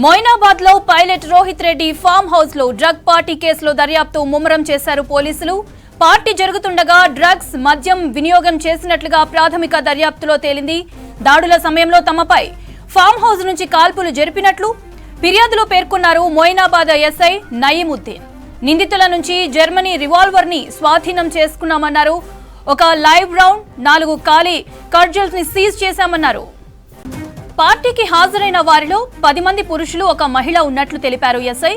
మొయినాబాద్ లో pilot Rohit Reddy farm house లో drug party కేసులో దర్యాప్తు ముమ్మరం చేశారు పోలీసులు. పార్టీ జరుగుతుండగా డ్రగ్స్ మద్యం వినియోగం చేసినట్లుగా ప్రాథమిక దర్యాప్తులో తేలింది. దాడుల సమయంలో తమపై ఫామ్ హౌస్ నుంచి కాల్పులు జరిపినట్లు ఫిర్యాదులో పేర్కొన్నారు మొయినాబాద్ ఎస్ఐ నయీముద్దీన్. నిందితుల నుంచి జర్మనీ రివాల్వర్ ని స్వాధీనం చేసుకున్నామన్నారు. ఒక లైవ్ రౌండ్ 4 ఖాళీ కర్జల్స్ ని సీజ్ చేశామన్నారు. పార్టీకి హాజరైన వారిలో 10 మంది పురుషులు, ఒక మహిళ ఉన్నట్లు తెలిపారు ఎస్ఐ.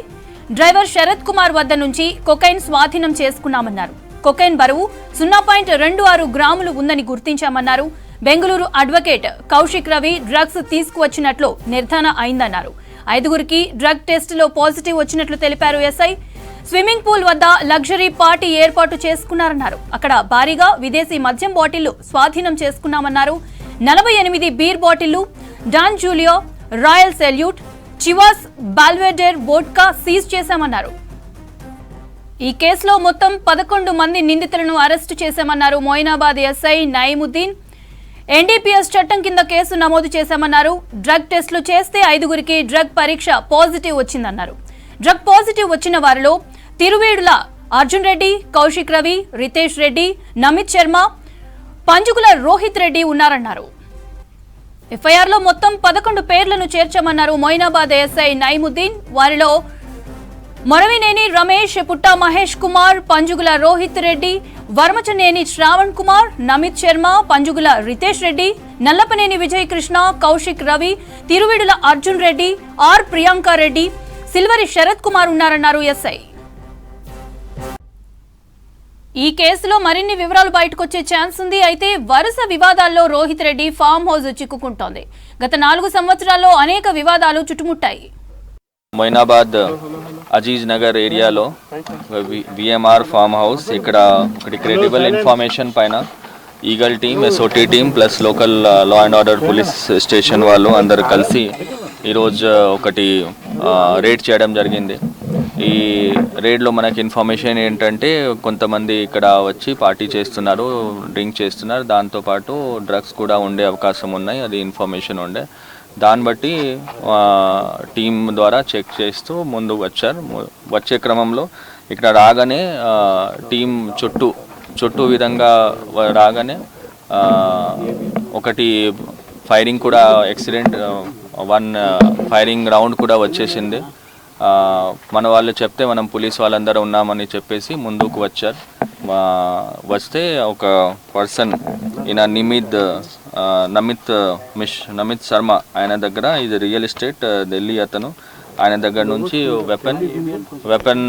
డ్రైవర్ శరత్ కుమార్ వద్ద నుంచి కొకైన్ స్వాధీనం చేసుకున్నామన్నారు. కొకైన్ బరువు 0.26 గ్రాములు ఉందని గుర్తించామన్నారు. బెంగళూరు అడ్వకేట్ కౌశిక్ రవి డ్రగ్స్ తీసుకువచ్చినట్లు నిర్ధారణ అయిందన్నారు. 5గురికి డ్రగ్ టెస్టులో పాజిటివ్ వచ్చినట్లు తెలిపారు ఎస్ఐ. స్విమ్మింగ్ పూల్ వద్ద లగ్జరీ పార్టీ ఏర్పాటు చేసుకున్నారన్నారు. అక్కడ భారీగా విదేశీ మద్యం బాటిళ్లు స్వాధీనం చేసుకున్నామన్నారు. 48 బీర్ బాటిళ్లు, Don Julio, Royal Salute, Chivas Belvedere vodka seize చేశామన్నారు. ఈ కేసులో మొత్తం 11 మంది నిందితులను అరెస్టు చేశామన్నారు మొయినాబాద్ ఎస్ఐ నయీముద్దీన్. ఎన్డీపీఎస్ చట్టం కింద కేసు నమోదు చేశామన్నారు. డ్రగ్ టెస్టులు చేస్తే 5గురికి డ్రగ్ పరీక్ష పాజిటివ్ వచ్చిందన్నారు. డ్రగ్ పాజిటివ్ వచ్చిన వారిలో తిరువేడుల అర్జున్ రెడ్డి, కౌశిక్ రవి, రితేష్ రెడ్డి, నమిత్ శర్మ, పంజుగుల రోహిత్ రెడ్డి ఉన్నారన్నారు. ఎఫ్ఐఆర్ లో మొత్తం 11 పేర్లను చేర్చామన్నారు మొయినాబాద్ ఎస్ఐ నయీముద్దీన్. వారిలో మొరవినేని రమేష్, పుట్టా మహేష్ కుమార్, పంజుగుల రోహిత్ రెడ్డి, వర్మచనేని శ్రావణ్ కుమార్, నమిత్ శర్మ, పంజుగుల రితేష్ రెడ్డి, నల్లపనేని విజయ్ కృష్ణ, కౌశిక్ రవి, తిరువిడుల అర్జున్ రెడ్డి, ఆర్ ప్రియాంక రెడ్డి, సిల్వరి శరత్ కుమార్ ఉన్నారన్నారు ఎస్ఐ. ఈ కేసులో మరిన్ని వివరాలు బయటకొచ్చే ఛాన్స్ ఉంది. అయితే వరుస వివాదాల్లో రోహిత్ రెడ్డి ఫామ్ హౌస్ చిక్కుకుంటోంది. గత 4 సంవత్సరాల్లో అనేక వివాదాలు చుట్టుముట్టాయి. మొయినాబాద్ అజీజ్ నగర్ ఏరియాలో విఎంఆర్ ఫామ్ హౌస్, ఇక్కడ ఒకటి క్రెడిబుల్ ఇన్ఫర్మేషన్ పైన eagle team, SOT team plus local law and order police station వాళ్ళు అందరు కలిసి ఈరోజు ఒకటి రేడ్ చేయడం జరిగింది. ఈ రేడ్లో మనకి ఇన్ఫర్మేషన్ ఏంటంటే కొంతమంది ఇక్కడ వచ్చి పార్టీ చేస్తున్నారు, డ్రింక్ చేస్తున్నారు, దాంతోపాటు డ్రగ్స్ కూడా ఉండే అవకాశం ఉన్నాయి, అది ఇన్ఫర్మేషన్ ఉండే. దాన్ని బట్టి టీం ద్వారా చెక్ చేస్తూ ముందు వచ్చే క్రమంలో ఇక్కడ రాగానే టీం చుట్టూ విధంగా రాగానే ఒకటి ఫైరింగ్ కూడా యాక్సిడెంట్ 1 ఫైరింగ్ రౌండ్ కూడా వచ్చేసింది. మన వాళ్ళు చెప్తే మనం పోలీస్ వాళ్ళందరూ ఉన్నామని చెప్పేసి ముందుకు వస్తే ఒక పర్సన్ ఈయన నమిత్ శర్మ, ఆయన దగ్గర ఇది రియల్ ఎస్టేట్ ఢిల్లీ అతను, ఆయన దగ్గర నుంచి వెపన్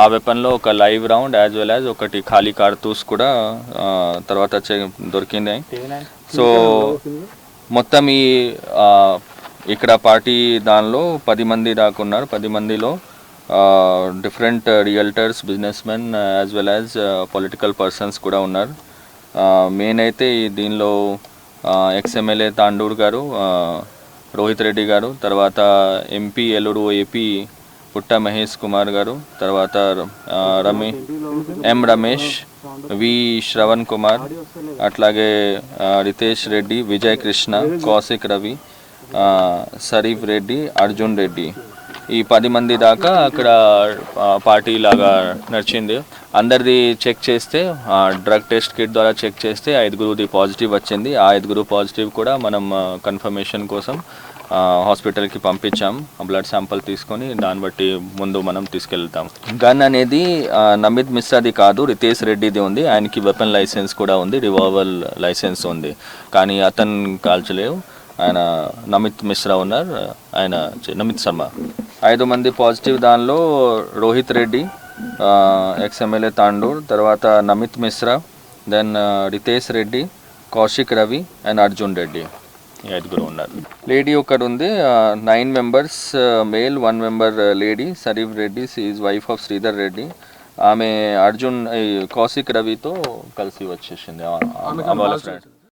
ఆ వెపన్లో ఒక live round as well as ఒకటి ఖాళీ కార్తూస్ కూడా తర్వాత దొరికింది. సో మొత్తం ఈ ఇక్కడ పార్టీ దానిలో 10 మంది దాకా ఉన్నారు. 10 మందిలో different realtors, business men as well as political persons కూడా ఉన్నారు. మెయిన్ అయితే దీనిలో ఎక్స్ఎమ్మెల్యే తాండూర్ గారు, రోహిత్ రెడ్డి గారు, తర్వాత ఎంపీ ఎల్లుడు ఏపీ పుట్టా మహేష్ కుమార్ గారు, తర్వాత రమేష్, వి శ్రవణ్ కుమార్, అట్లాగే రితేష్ రెడ్డి, విజయ్ కృష్ణ, కౌశిక్ రవి, షరీఫ్ రెడ్డి, అర్జున్ రెడ్డి, ఈ 10 మంది దాకా అక్కడ పార్టీ లాగా నడిచింది. అందరిది చెక్ చేస్తే డ్రగ్ టెస్ట్ కిట్ ద్వారా చెక్ చేస్తే 5గురుది పాజిటివ్ వచ్చింది. ఆ 5గురు పాజిటివ్ కూడా మనం కన్ఫర్మేషన్ కోసం హాస్పిటల్కి పంపించాం. బ్లడ్ శాంపుల్ తీసుకొని దాన్ని బట్టి ముందు మనం తీసుకెళ్తాం. గన్ అనేది నమిత్ మిశ్రాది కాదు, రితేష్ రెడ్డిది ఉంది. ఆయనకి వెపన్ లైసెన్స్ కూడా ఉంది, రివాల్వర్ లైసెన్స్ ఉంది, కానీ అతను కాల్చలేవు. ఆయన నమిత్ మిశ్రా ఉన్నారు, ఆయన నమిత్ శర్మ. 5 మంది పాజిటివ్. దానిలో రోహిత్ రెడ్డి, ఎక్స్ఎమ్మెల్యే తాండూర్, తర్వాత నమిత్ మిశ్రా, దెన్ రితేష్ రెడ్డి, కౌశిక్ రవి అండ్ అర్జున్ రెడ్డి, ఈ 5గురు ఉన్నారు. లేడీ ఒకటి ఉంది. 9 members male, 1 member lady. Sharif Reddy is wife of Sridhar Reddy. ఆమె కౌశిక్ రవితో కలిసి వచ్చేసింది, వాళ్ళ ఫ్రెండ్.